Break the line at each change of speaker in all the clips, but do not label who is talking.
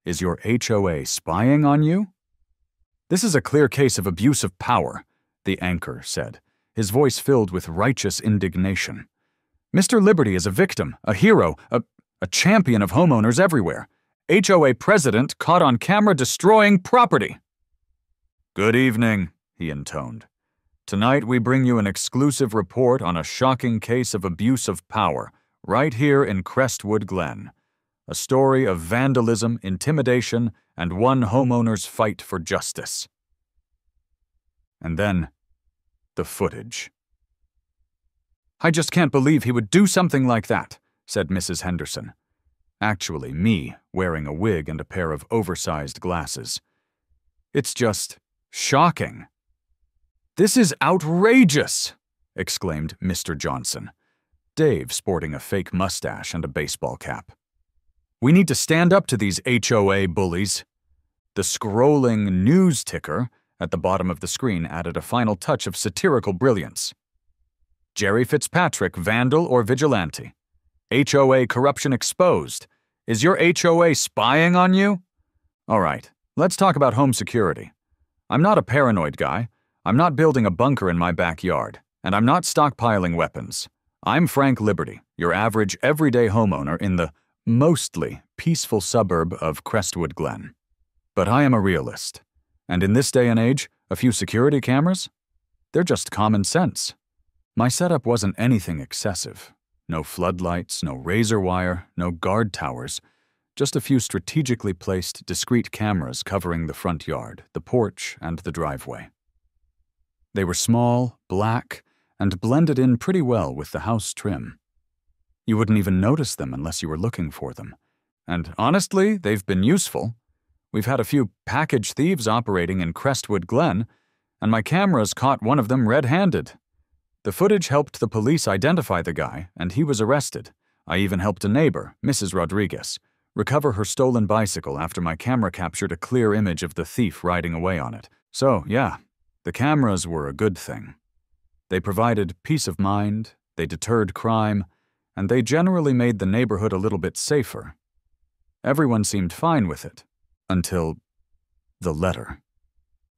Is your HOA spying on you? This is a clear case of abuse of power, the anchor said, his voice filled with righteous indignation. Mr. Liberty is a victim, a hero, a champion of homeowners everywhere. HOA president caught on camera destroying property. Good evening, he intoned. Tonight we bring you an exclusive report on a shocking case of abuse of power, right here in Crestwood Glen. A story of vandalism, intimidation, and one homeowner's fight for justice. And then, the footage. I just can't believe he would do something like that, said Mrs. Henderson. Actually, me, wearing a wig and a pair of oversized glasses. It's just shocking. This is outrageous, exclaimed Mr. Johnson, Dave sporting a fake mustache and a baseball cap. We need to stand up to these HOA bullies. The scrolling news ticker at the bottom of the screen added a final touch of satirical brilliance. Jerry Fitzpatrick, vandal or vigilante? HOA corruption exposed. Is your HOA spying on you? All right, let's talk about home security. I'm not a paranoid guy. I'm not building a bunker in my backyard. And I'm not stockpiling weapons. I'm Frank Liberty, your average everyday homeowner in the mostly peaceful suburb of Crestwood Glen. But I am a realist. And in this day and age, a few security cameras? They're just common sense. My setup wasn't anything excessive. No floodlights, no razor wire, no guard towers. Just a few strategically placed discrete cameras covering the front yard, the porch, and the driveway. They were small, black, and blended in pretty well with the house trim. You wouldn't even notice them unless you were looking for them. And honestly, they've been useful. We've had a few package thieves operating in Crestwood Glen, and my cameras caught one of them red-handed. The footage helped the police identify the guy, and he was arrested. I even helped a neighbor, Mrs. Rodriguez, recover her stolen bicycle after my camera captured a clear image of the thief riding away on it. So, yeah, the cameras were a good thing. They provided peace of mind, they deterred crime, and they generally made the neighborhood a little bit safer. Everyone seemed fine with it, until the letter.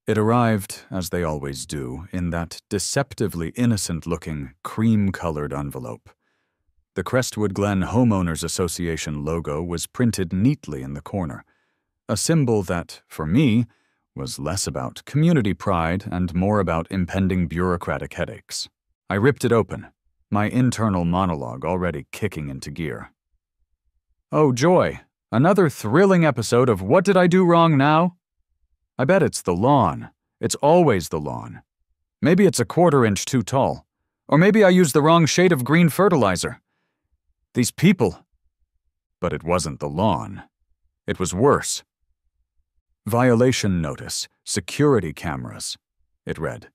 It arrived, as they always do, in that deceptively innocent-looking, cream-colored envelope. The Crestwood Glen Homeowners Association logo was printed neatly in the corner, a symbol that, for me, was less about community pride and more about impending bureaucratic headaches. I ripped it open, my internal monologue already kicking into gear. Oh, joy! Another thrilling episode of What Did I Do Wrong Now? I bet it's the lawn. It's always the lawn. Maybe it's a 1/4 inch too tall. Or maybe I used the wrong shade of green fertilizer. These people. But it wasn't the lawn. It was worse. Violation notice, security cameras, it read.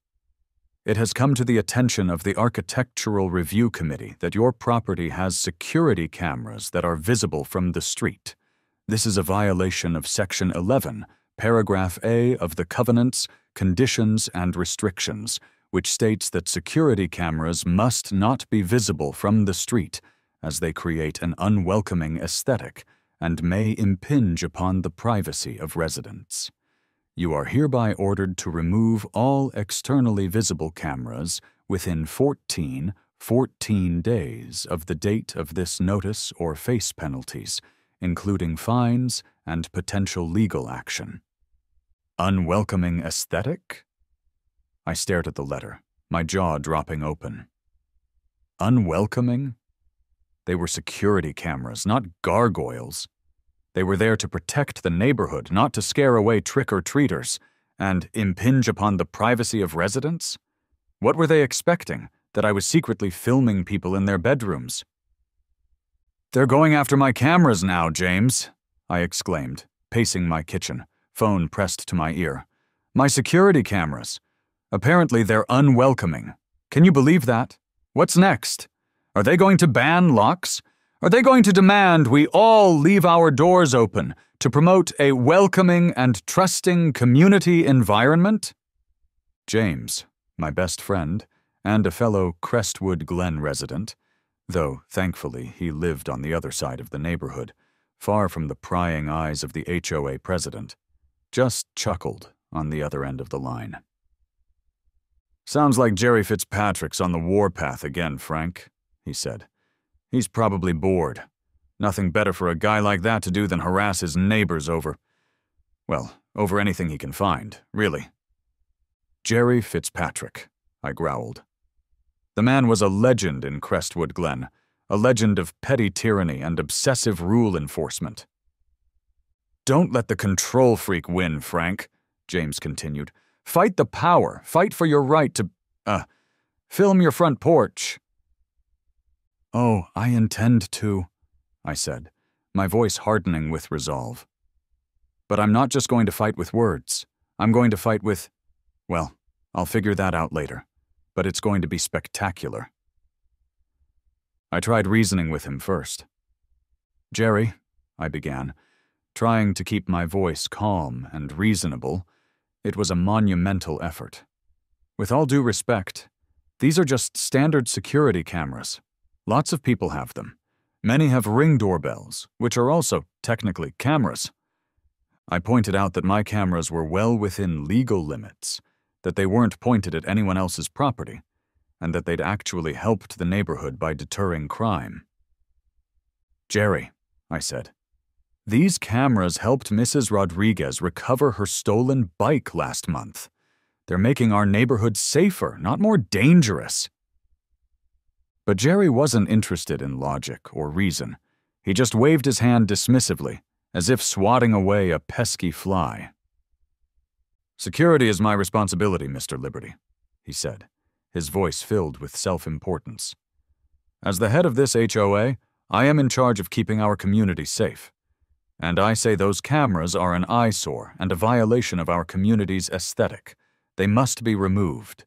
It has come to the attention of the Architectural Review Committee that your property has security cameras that are visible from the street. This is a violation of Section 11, Paragraph A of the Covenants, Conditions, and Restrictions, which states that security cameras must not be visible from the street, as they create an unwelcoming aesthetic and may impinge upon the privacy of residents. You are hereby ordered to remove all externally visible cameras within 14 days of the date of this notice or face penalties, including fines and potential legal action. Unwelcoming aesthetic? I stared at the letter, my jaw dropping open. Unwelcoming? They were security cameras, not gargoyles. They were there to protect the neighborhood, not to scare away trick-or-treaters, and impinge upon the privacy of residents? What were they expecting? That I was secretly filming people in their bedrooms? They're going after my cameras now, James, I exclaimed, pacing my kitchen, phone pressed to my ear. My security cameras. Apparently they're unwelcoming. Can you believe that? What's next? Are they going to ban locks? Are they going to demand we all leave our doors open to promote a welcoming and trusting community environment? James, my best friend, and a fellow Crestwood Glen resident, though thankfully he lived on the other side of the neighborhood, far from the prying eyes of the HOA president, just chuckled on the other end of the line. "Sounds like Jerry Fitzpatrick's on the warpath again, Frank," he said. "He's probably bored. Nothing better for a guy like that to do than harass his neighbors over anything he can find, really." "Jerry Fitzpatrick," I growled. The man was a legend in Crestwood Glen, a legend of petty tyranny and obsessive rule enforcement. "Don't let the control freak win, Frank," James continued. "Fight the power. Fight for your right to, film your front porch." "Oh, I intend to," I said, my voice hardening with resolve. "But I'm not just going to fight with words. I'm going to fight with, well, I'll figure that out later. But it's going to be spectacular." I tried reasoning with him first. "Jerry," I began, trying to keep my voice calm and reasonable. It was a monumental effort. "With all due respect, these are just standard security cameras. Lots of people have them. Many have Ring doorbells, which are also technically cameras." I pointed out that my cameras were well within legal limits, that they weren't pointed at anyone else's property, and that they'd actually helped the neighborhood by deterring crime. "Jerry," I said, "these cameras helped Mrs. Rodriguez recover her stolen bike last month. They're making our neighborhood safer, not more dangerous." But Jerry wasn't interested in logic or reason. He just waved his hand dismissively, as if swatting away a pesky fly. "Security is my responsibility, Mr. Liberty," he said, his voice filled with self-importance. "As the head of this HOA, I am in charge of keeping our community safe. And I say those cameras are an eyesore and a violation of our community's aesthetic. They must be removed."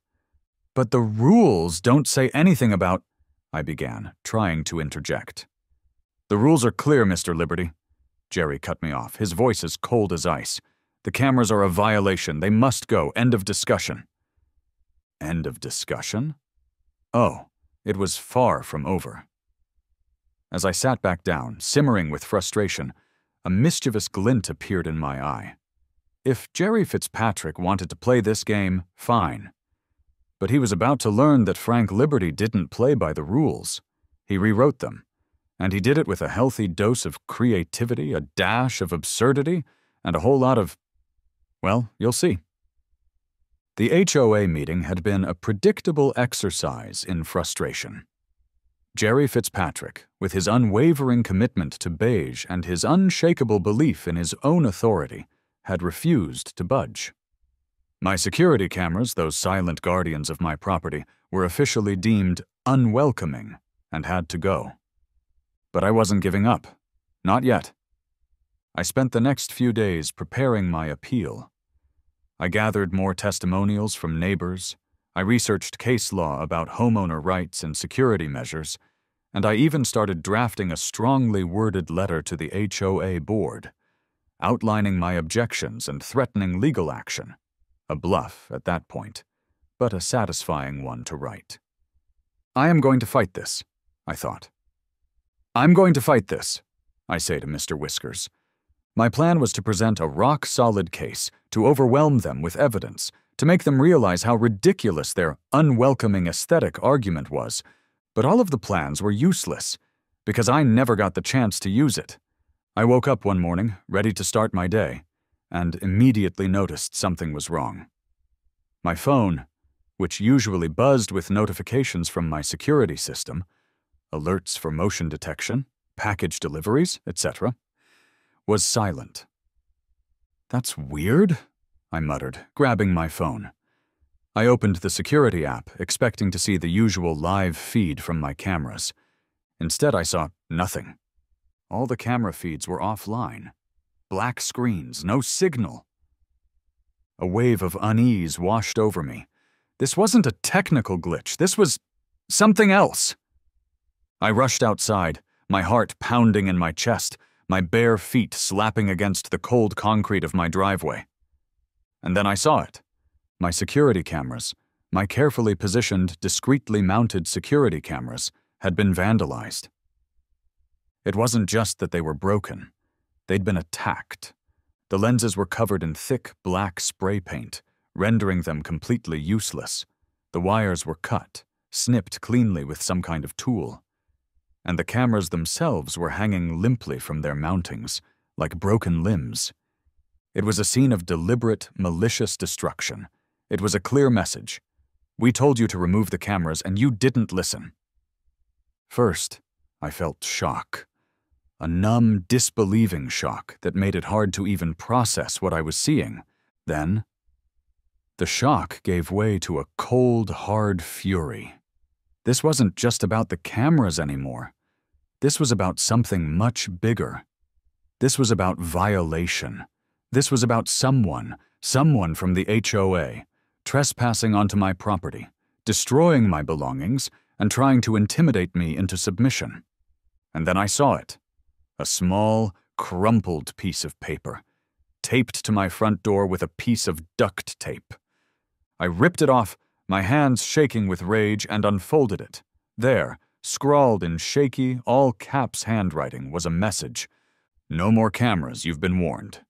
"But the rules don't say anything about—" I began, trying to interject. "The rules are clear, Mr. Liberty." Jerry cut me off, his voice as cold as ice. "The cameras are a violation. They must go. End of discussion." End of discussion? Oh, it was far from over. As I sat back down, simmering with frustration, a mischievous glint appeared in my eye. If Jerry Fitzpatrick wanted to play this game, fine. But he was about to learn that Frank Liberty didn't play by the rules. He rewrote them, and he did it with a healthy dose of creativity, a dash of absurdity, and a whole lot of, well, you'll see. The HOA meeting had been a predictable exercise in frustration. Jerry Fitzpatrick, with his unwavering commitment to beige and his unshakable belief in his own authority, had refused to budge. My security cameras, those silent guardians of my property, were officially deemed unwelcoming and had to go. But I wasn't giving up. Not yet. I spent the next few days preparing my appeal. I gathered more testimonials from neighbors, I researched case law about homeowner rights and security measures, and I even started drafting a strongly worded letter to the HOA board, outlining my objections and threatening legal action. A bluff at that point, but a satisfying one to write. I am going to fight this, I thought. I'm going to fight this, I say to Mr. Whiskers. My plan was to present a rock-solid case, to overwhelm them with evidence, to make them realize how ridiculous their unwelcoming aesthetic argument was. But all of the plans were useless, because I never got the chance to use it. I woke up one morning, ready to start my day, and immediately noticed something was wrong. My phone, which usually buzzed with notifications from my security system, alerts for motion detection, package deliveries, etc., was silent. "That's weird," I muttered, grabbing my phone. I opened the security app, expecting to see the usual live feed from my cameras. Instead, I saw nothing. All the camera feeds were offline. Black screens, no signal. A wave of unease washed over me. This wasn't a technical glitch. This was something else. I rushed outside, my heart pounding in my chest, my bare feet slapping against the cold concrete of my driveway. And then I saw it. My security cameras, my carefully positioned, discreetly mounted security cameras, had been vandalized. It wasn't just that they were broken. They'd been attacked. The lenses were covered in thick black spray paint, rendering them completely useless. The wires were cut, snipped cleanly with some kind of tool. And the cameras themselves were hanging limply from their mountings, like broken limbs. It was a scene of deliberate, malicious destruction. It was a clear message. We told you to remove the cameras, and you didn't listen. First, I felt shock. A numb, disbelieving shock that made it hard to even process what I was seeing. Then, the shock gave way to a cold, hard fury. This wasn't just about the cameras anymore. This was about something much bigger. This was about violation. This was about someone from the HOA, trespassing onto my property, destroying my belongings, and trying to intimidate me into submission. And then I saw it. A small, crumpled piece of paper, taped to my front door with a piece of duct tape. I ripped it off, my hands shaking with rage, and unfolded it. There, scrawled in shaky, all-caps handwriting, was a message. "No more cameras, you've been warned."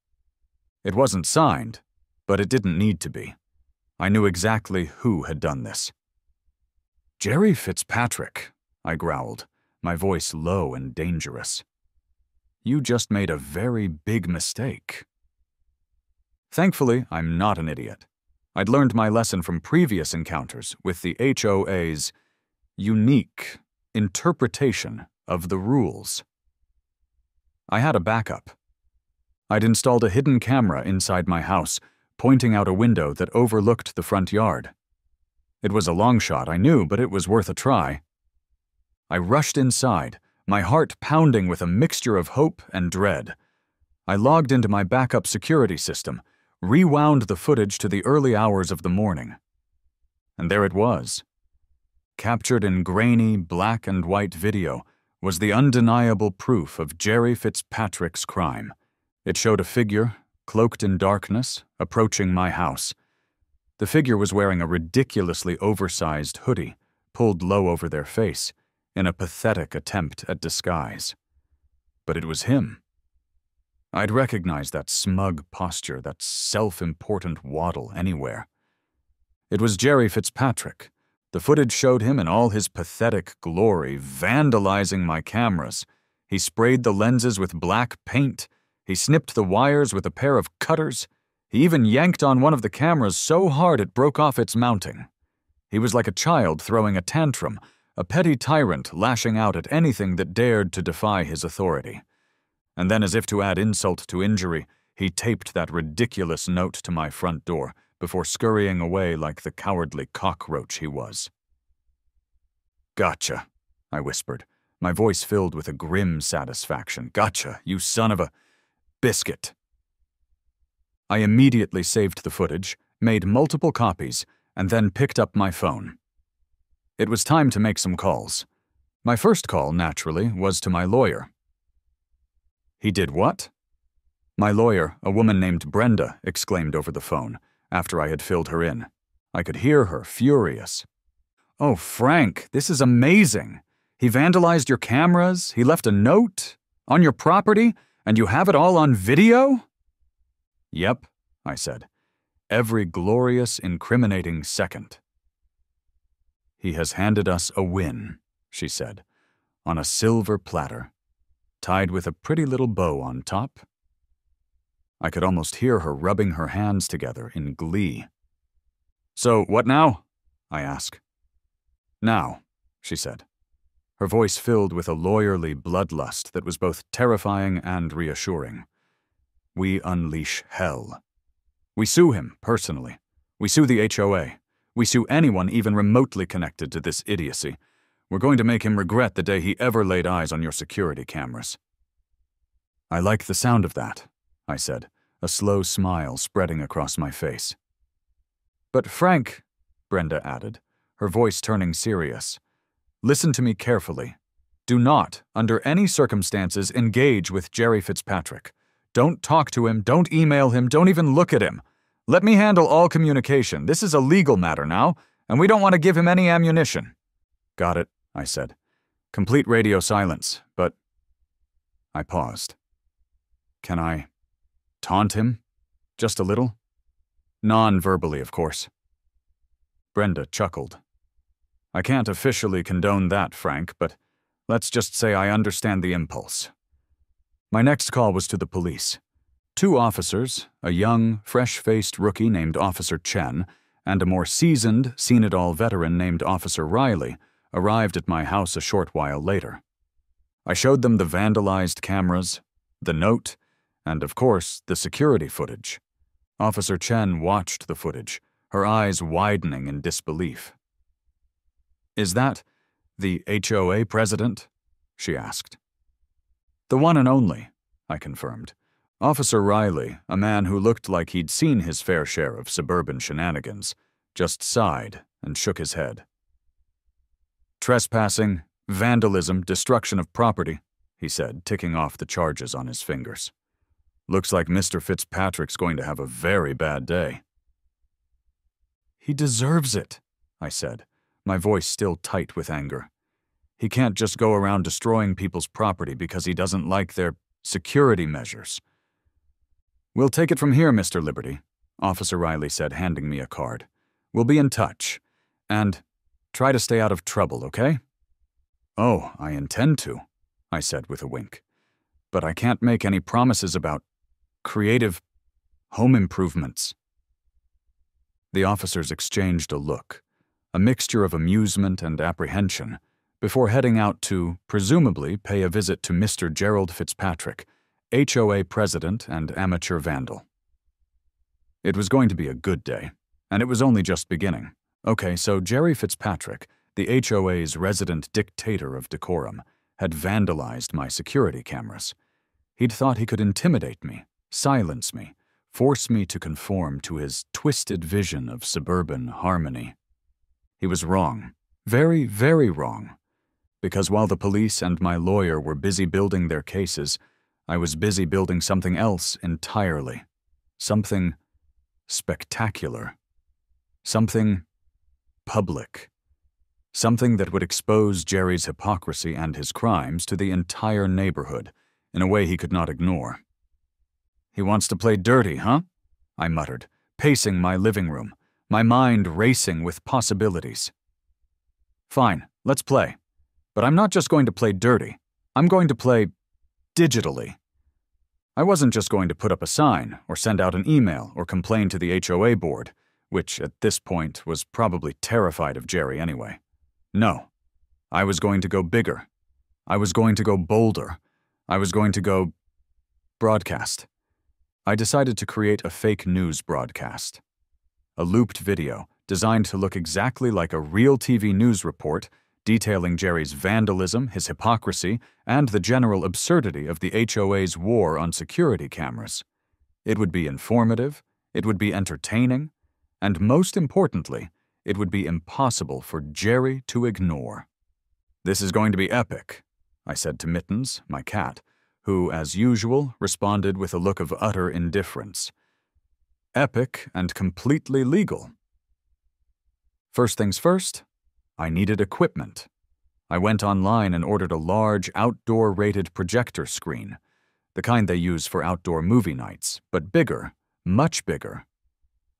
It wasn't signed, but it didn't need to be. I knew exactly who had done this. "Jerry Fitzpatrick," I growled, my voice low and dangerous. "You just made a very big mistake." Thankfully, I'm not an idiot. I'd learned my lesson from previous encounters with the HOA's unique interpretation of the rules. I had a backup. I'd installed a hidden camera inside my house, pointing out a window that overlooked the front yard. It was a long shot, I knew, but it was worth a try. I rushed inside, my heart pounding with a mixture of hope and dread. I logged into my backup security system, rewound the footage to the early hours of the morning. And there it was. Captured in grainy black and white video was the undeniable proof of Jerry Fitzpatrick's crime. It showed a figure, cloaked in darkness, approaching my house. The figure was wearing a ridiculously oversized hoodie, pulled low over their face, in a pathetic attempt at disguise. But it was him. I'd recognize that smug posture, that self-important waddle anywhere. It was Jerry Fitzpatrick. The footage showed him in all his pathetic glory, vandalizing my cameras. He sprayed the lenses with black paint. He snipped the wires with a pair of cutters. He even yanked on one of the cameras so hard it broke off its mounting. He was like a child throwing a tantrum, a petty tyrant lashing out at anything that dared to defy his authority. And then, as if to add insult to injury, he taped that ridiculous note to my front door before scurrying away like the cowardly cockroach he was. "Gotcha," I whispered, my voice filled with a grim satisfaction. "Gotcha, you son of a biscuit." I immediately saved the footage, made multiple copies, and then picked up my phone. It was time to make some calls. My first call, naturally, was to my lawyer. "He did what?" My lawyer, a woman named Brenda, exclaimed over the phone, after I had filled her in. I could hear her, furious. "Oh, Frank, this is amazing. He vandalized your cameras, he left a note, on your property, and you have it all on video?" "Yep," I said. "Every glorious, incriminating second." "He has handed us a win," she said, "on a silver platter, tied with a pretty little bow on top." I could almost hear her rubbing her hands together in glee. "So, what now?" I asked. "Now," she said, her voice filled with a lawyerly bloodlust that was both terrifying and reassuring. "We unleash hell. We sue him, personally. We sue the HOA. We sue anyone even remotely connected to this idiocy. We're going to make him regret the day he ever laid eyes on your security cameras." "I like the sound of that," I said, a slow smile spreading across my face. "But Frank," Brenda added, her voice turning serious, "listen to me carefully. Do not, under any circumstances, engage with Jerry Fitzpatrick. Don't talk to him, don't email him, don't even look at him. Let me handle all communication. This is a legal matter now, and we don't want to give him any ammunition." "Got it," I said. Complete radio silence, but I paused. Can I taunt him? Just a little? Non-verbally, of course. Brenda chuckled. I can't officially condone that, Frank, but let's just say I understand the impulse. My next call was to the police. 2 officers, a young, fresh-faced rookie named Officer Chen, and a more seasoned, seen-it-all veteran named Officer Riley, arrived at my house a short while later. I showed them the vandalized cameras, the note, and, of course, the security footage. Officer Chen watched the footage, her eyes widening in disbelief. "Is that the HOA president?" she asked. "The one and only," I confirmed. Officer Riley, a man who looked like he'd seen his fair share of suburban shenanigans, just sighed and shook his head. "Trespassing, vandalism, destruction of property," he said, ticking off the charges on his fingers. "Looks like Mr. Fitzpatrick's going to have a very bad day." "He deserves it," I said, my voice still tight with anger. "He can't just go around destroying people's property because he doesn't like their security measures." "We'll take it from here, Mr. Liberty," Officer Riley said, handing me a card. "We'll be in touch. And try to stay out of trouble, okay?" "Oh, I intend to," I said with a wink. "But I can't make any promises about creative home improvements." The officers exchanged a look, a mixture of amusement and apprehension, before heading out to, presumably, pay a visit to Mr. Gerald Fitzpatrick, HOA president and amateur vandal. It was going to be a good day, and it was only just beginning. Okay, so Jerry Fitzpatrick, the HOA's resident dictator of decorum, had vandalized my security cameras. He'd thought he could intimidate me, silence me, force me to conform to his twisted vision of suburban harmony. He was wrong, very, very wrong, because while the police and my lawyer were busy building their cases, I was busy building something else entirely, something spectacular, something public, something that would expose Jerry's hypocrisy and his crimes to the entire neighborhood in a way he could not ignore. "He wants to play dirty, huh?" I muttered, pacing my living room, my mind racing with possibilities. "Fine, let's play. But I'm not just going to play dirty. I'm going to play digitally." I wasn't just going to put up a sign, or send out an email, or complain to the HOA board, which at this point was probably terrified of Jerry anyway. No. I was going to go bigger. I was going to go bolder. I was going to go broadcast. I decided to create a fake news broadcast. A looped video designed to look exactly like a real TV news report detailing Jerry's vandalism, his hypocrisy, and the general absurdity of the HOA's war on security cameras. It would be informative, it would be entertaining, and most importantly, it would be impossible for Jerry to ignore. "This is going to be epic," I said to Mittens, my cat, who, as usual, responded with a look of utter indifference. Epic and completely legal. First things first, I needed equipment. I went online and ordered a large, outdoor-rated projector screen, the kind they use for outdoor movie nights, but bigger, much bigger.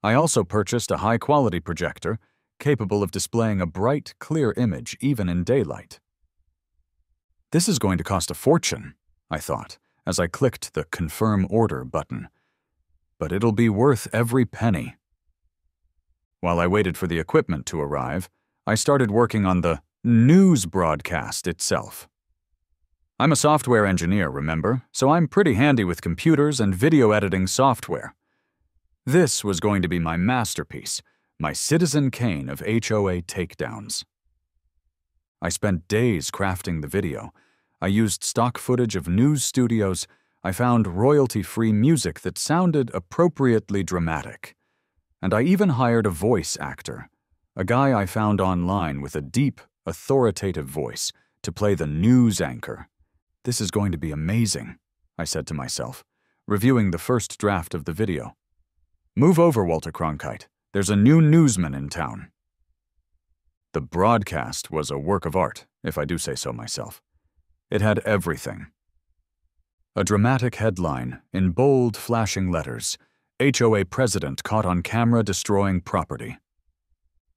I also purchased a high-quality projector, capable of displaying a bright, clear image even in daylight. This is going to cost a fortune, I thought, as I clicked the Confirm Order button. But it'll be worth every penny. While I waited for the equipment to arrive, I started working on the news broadcast itself. I'm a software engineer, remember, so I'm pretty handy with computers and video editing software. This was going to be my masterpiece, my Citizen Kane of HOA takedowns. I spent days crafting the video. I used stock footage of news studios. I found royalty-free music that sounded appropriately dramatic. And I even hired a voice actor, a guy I found online with a deep, authoritative voice, to play the news anchor. This is going to be amazing, I said to myself, reviewing the first draft of the video. Move over, Walter Cronkite. There's a new newsman in town. The broadcast was a work of art, if I do say so myself. It had everything. A dramatic headline in bold, flashing letters. HOA president caught on camera destroying property.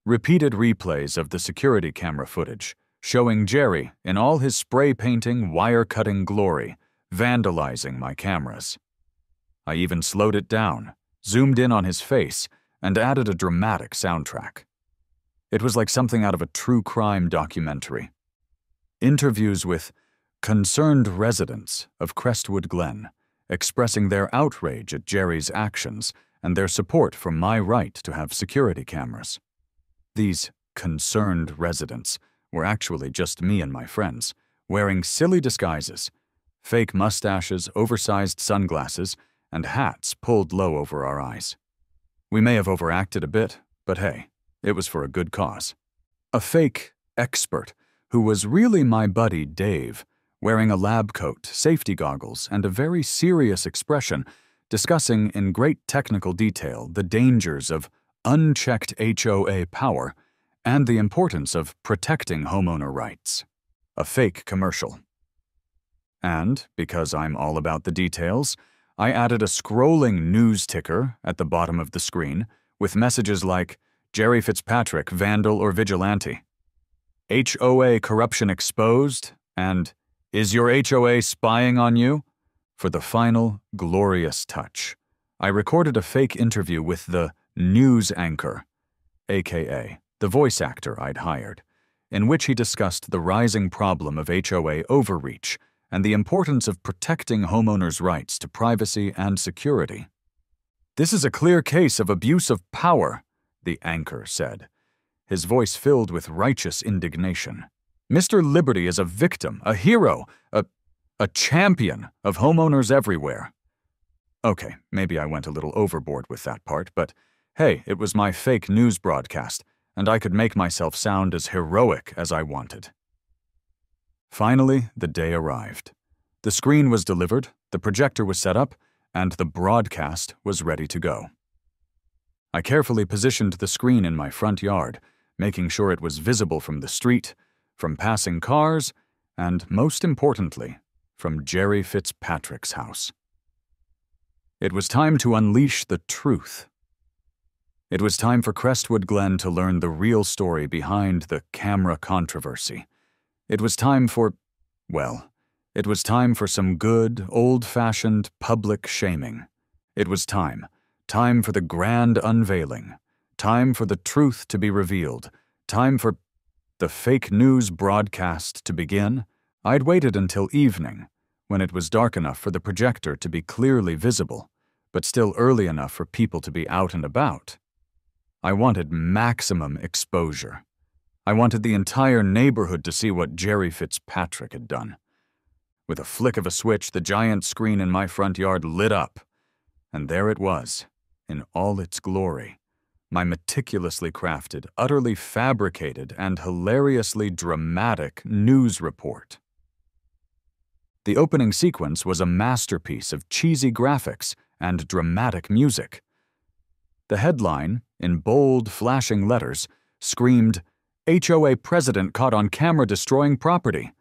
Repeated replays of the security camera footage, showing Jerry in all his spray-painting, wire-cutting glory, vandalizing my cameras. I even slowed it down, zoomed in on his face, and added a dramatic soundtrack. It was like something out of a true crime documentary. Interviews with concerned residents of Crestwood Glen, expressing their outrage at Jerry's actions and their support for my right to have security cameras. These concerned residents were actually just me and my friends, wearing silly disguises, fake mustaches, oversized sunglasses, and hats pulled low over our eyes. We may have overacted a bit, but hey, it was for a good cause. A fake expert, who was really my buddy Dave, wearing a lab coat, safety goggles, and a very serious expression, discussing in great technical detail the dangers of unchecked HOA power and the importance of protecting homeowner rights. A fake commercial. And, because I'm all about the details, I added a scrolling news ticker at the bottom of the screen with messages like, Jerry Fitzpatrick, vandal or vigilante, HOA corruption exposed, and is your HOA spying on you? For the final, glorious touch, I recorded a fake interview with the news anchor, aka the voice actor I'd hired, in which he discussed the rising problem of HOA overreach and the importance of protecting homeowners' rights to privacy and security. This is a clear case of abuse of power, the anchor said, his voice filled with righteous indignation. Mr. Liberty is a victim, a hero, a champion of homeowners everywhere. Okay, maybe I went a little overboard with that part, but hey, it was my fake news broadcast, and I could make myself sound as heroic as I wanted. Finally, the day arrived. The screen was delivered, the projector was set up, and the broadcast was ready to go. I carefully positioned the screen in my front yard, making sure it was visible from the street, from passing cars, and, most importantly, from Jerry Fitzpatrick's house. It was time to unleash the truth. It was time for Crestwood Glen to learn the real story behind the camera controversy. It was time for, well, it was time for some good, old-fashioned public shaming. It was time for the grand unveiling, time for the truth to be revealed, time for the fake news broadcast to begin. I'd waited until evening, when it was dark enough for the projector to be clearly visible, but still early enough for people to be out and about. I wanted maximum exposure. I wanted the entire neighborhood to see what Jerry Fitzpatrick had done. With a flick of a switch, the giant screen in my front yard lit up, and there it was, in all its glory. My meticulously crafted, utterly fabricated, and hilariously dramatic news report. The opening sequence was a masterpiece of cheesy graphics and dramatic music. The headline, in bold, flashing letters, screamed, HOA president caught on camera destroying property.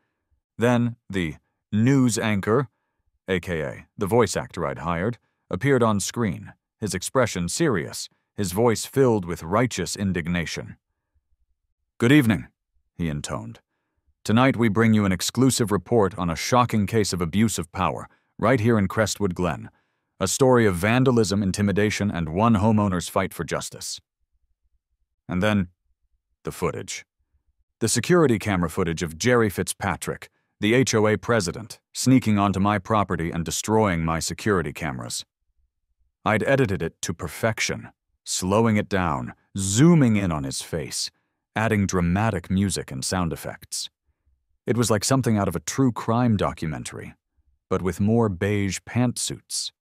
Then the news anchor, aka the voice actor I'd hired, appeared on screen, his expression serious, his voice filled with righteous indignation. Good evening, he intoned. Tonight we bring you an exclusive report on a shocking case of abuse of power, right here in Crestwood Glen. A story of vandalism, intimidation, and one homeowner's fight for justice. And then, the footage. The security camera footage of Jerry Fitzpatrick, the HOA president, sneaking onto my property and destroying my security cameras. I'd edited it to perfection, slowing it down, zooming in on his face, adding dramatic music and sound effects. It was like something out of a true crime documentary, but with more beige pantsuits.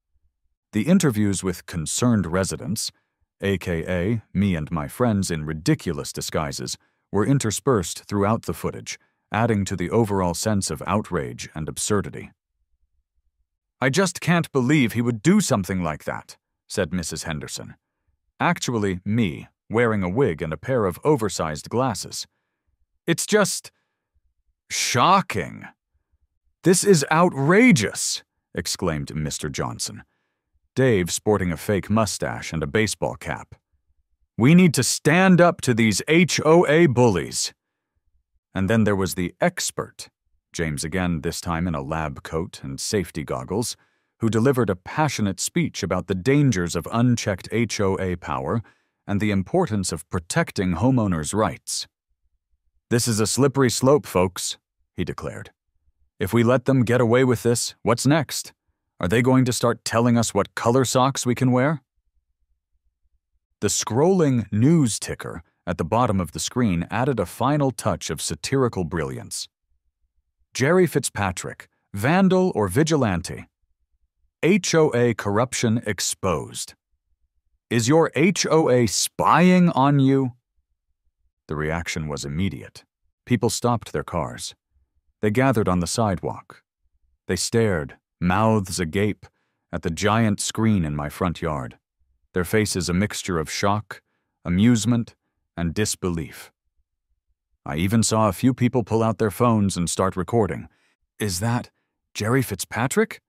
The interviews with concerned residents, aka me and my friends in ridiculous disguises, were interspersed throughout the footage, adding to the overall sense of outrage and absurdity. I just can't believe he would do something like that, said Mrs. Henderson. Actually, me, wearing a wig and a pair of oversized glasses. It's just shocking. This is outrageous, exclaimed Mr. Johnson, Dave sporting a fake mustache and a baseball cap. "We need to stand up to these HOA bullies." And then there was the expert, James again, this time in a lab coat and safety goggles, who delivered a passionate speech about the dangers of unchecked HOA power and the importance of protecting homeowners' rights. "This is a slippery slope, folks," he declared. "If we let them get away with this, what's next? Are they going to start telling us what color socks we can wear?" The scrolling news ticker at the bottom of the screen added a final touch of satirical brilliance. "Jerry Fitzpatrick, vandal or vigilante? HOA corruption exposed. Is your HOA spying on you?" The reaction was immediate. People stopped their cars. They gathered on the sidewalk. They stared, mouths agape, at the giant screen in my front yard, their faces a mixture of shock, amusement, and disbelief. I even saw a few people pull out their phones and start recording. "Is that Jerry Fitzpatrick?"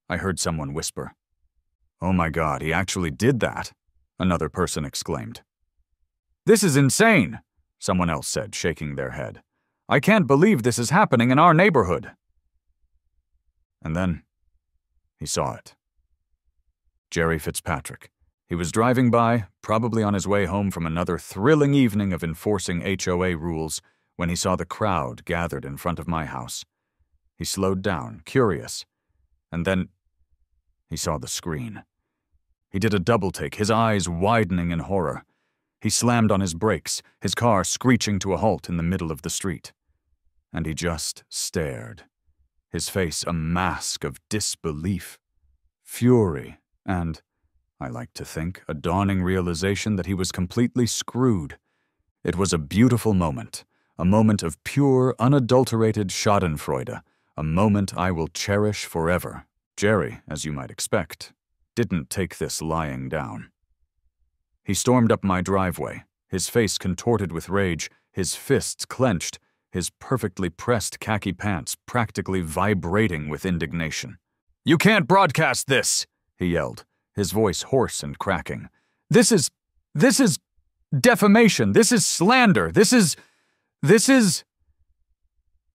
I heard someone whisper. "Oh my God, he actually did that," another person exclaimed. "This is insane," someone else said, shaking their head. "I can't believe this is happening in our neighborhood." And then he saw it. Jerry Fitzpatrick. He was driving by, probably on his way home from another thrilling evening of enforcing HOA rules, when he saw the crowd gathered in front of my house. He slowed down, curious, and then he saw the screen. He did a double-take, his eyes widening in horror. He slammed on his brakes, his car screeching to a halt in the middle of the street. And he just stared, his face a mask of disbelief, fury, and, I like to think, a dawning realization that he was completely screwed. It was a beautiful moment, a moment of pure, unadulterated schadenfreude, a moment I will cherish forever. Jerry, as you might expect, didn't take this lying down. He stormed up my driveway, his face contorted with rage, his fists clenched, his perfectly pressed khaki pants practically vibrating with indignation. "You can't broadcast this!" he yelled, his voice hoarse and cracking. This is defamation. This is slander. This is...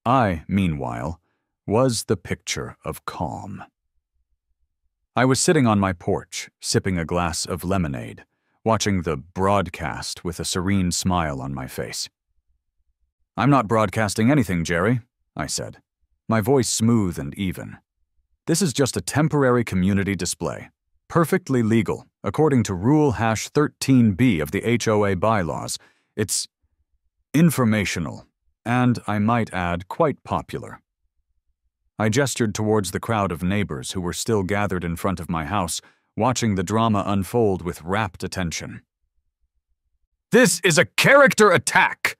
I, meanwhile, was the picture of calm. I was sitting on my porch, sipping a glass of lemonade, watching the broadcast with a serene smile on my face. "I'm not broadcasting anything, Jerry," I said, my voice smooth and even. "This is just a temporary community display. Perfectly legal, according to Rule #13B of the HOA bylaws. It's informational, and, I might add, quite popular." I gestured towards the crowd of neighbors who were still gathered in front of my house, watching the drama unfold with rapt attention. "This is a character attack!"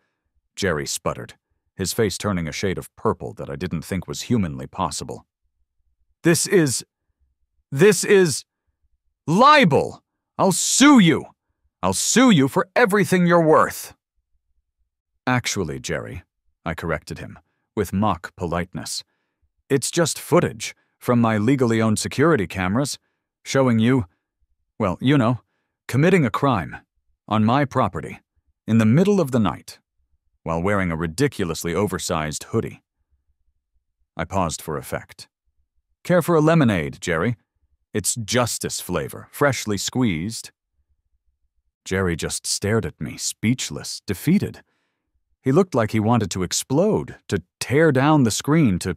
Jerry sputtered, his face turning a shade of purple that I didn't think was humanly possible. This is libel! I'll sue you! I'll sue you for everything you're worth!" "Actually, Jerry," I corrected him, with mock politeness, "it's just footage from my legally owned security cameras showing you, well, you know, committing a crime on my property in the middle of the night while wearing a ridiculously oversized hoodie." I paused for effect. "Care for a lemonade, Jerry? It's justice flavor, freshly squeezed." Jerry just stared at me, speechless, defeated. He looked like he wanted to explode, to tear down the screen, to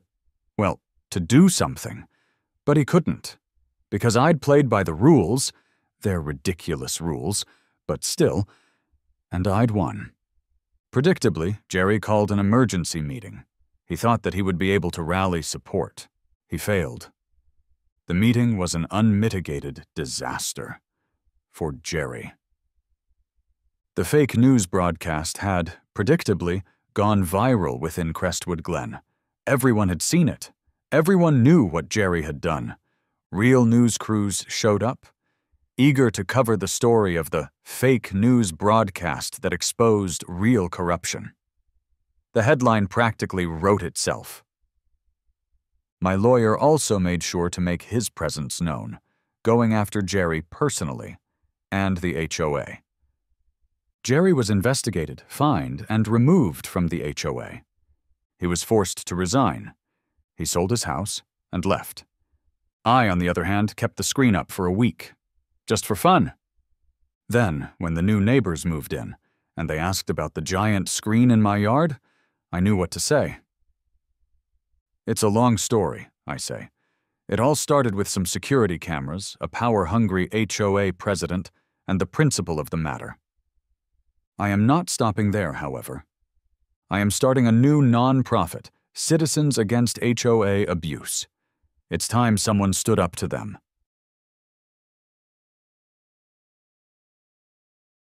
do something. But he couldn't, because I'd played by the rules, their ridiculous rules, but still, and I'd won. Predictably, Jerry called an emergency meeting. He thought that he would be able to rally support. He failed. The meeting was an unmitigated disaster for Jerry. The fake news broadcast had, predictably, gone viral within Crestwood Glen. Everyone had seen it. Everyone knew what Jerry had done. Real news crews showed up, eager to cover the story of the fake news broadcast that exposed real corruption. The headline practically wrote itself. My lawyer also made sure to make his presence known, going after Jerry personally, and the HOA. Jerry was investigated, fined, and removed from the HOA. He was forced to resign. He sold his house and left. I, on the other hand, kept the screen up for a week, just for fun. Then, when the new neighbors moved in, and they asked about the giant screen in my yard, I knew what to say. It's a long story, I say. It all started with some security cameras, a power-hungry HOA president, and the principle of the matter. I am not stopping there, however. I am starting a new non-profit, Citizens Against HOA Abuse. It's time someone stood up to them.